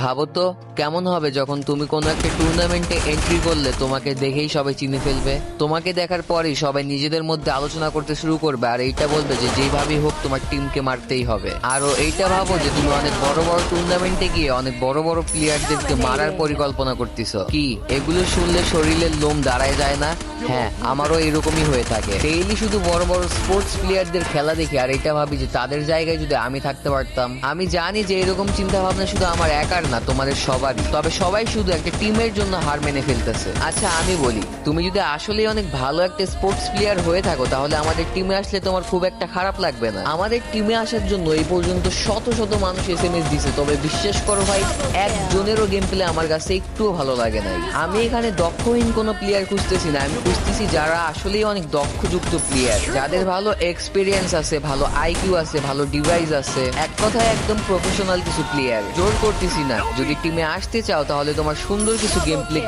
ভাবো তো কেমন হবে যখন তুমি কোনো একটা টুর্নামেন্টে এন্ট্রি করলে তোমাকে দেখেই সবাই চিনে ফেলবে। তোমাকে দেখার পরেই সবাই নিজেদের মধ্যে আলোচনা করতে শুরু করবে আর এইটা বলবে যে যেভাবেই হোক তোমার টিমকে মারতেই হবে। আরো এইটা ভাবো যে তুমি অনেক বড় বড় টুর্নামেন্টে গিয়ে অনেক বড় বড় প্লেয়ারদেরকে মারার পরিকল্পনা করতেছো। কি এগুলো শুনলে শরীরের লোম দাঁড়ায় যায় না? হ্যাঁ, আমারও এরকমই হয়ে থাকে। ডেইলি শুধু বড় বড় স্পোর্টস প্লেয়ারদের খেলা দেখি আর এটা ভাবি যে তাদের জায়গায় যদি আমি থাকতে পারতাম। আমি জানি যে এরকম চিন্তা ভাবনা শুধু আমার একার না, তোমাদের সবারই। তবে সবাই শুধু একটা টিমের জন্য হার মেনে ফেলতেছে। আচ্ছা আমি বলি, তুমি যদি আসলেই অনেক ভালো একটা স্পোর্টস প্লেয়ার হয়ে থাকো তাহলে আমাদের টিমে আসলে তোমার খুব একটা খারাপ লাগবে না। আমাদের টিমে আসার জন্য এই পর্যন্ত শত শত মানুষ এসএমএস দিছে, তবে বিশ্বাস করো ভাই, একজনেরও গেম প্লে আমার কাছে একটুও ভালো লাগে নাই। আমি এখানে দক্ষহীন কোনো প্লেয়ার খুঁজতেছি না, আমি খুঁজতেছি যারা আসলেই অনেক দক্ষযুক্ত প্লেয়ার, যাদের ভালো এক্সপিরিয়েন্স আছে, ভালো আইকিউ আছে, ভালো ডিভাইস আছে, এক কথায় একদম প্রফেশনাল কিছু প্লেয়ার। জোর করতেছি না, যদি টিমে আসতে চাও তাহলে তোমার সুন্দর কিছু গেম প্লে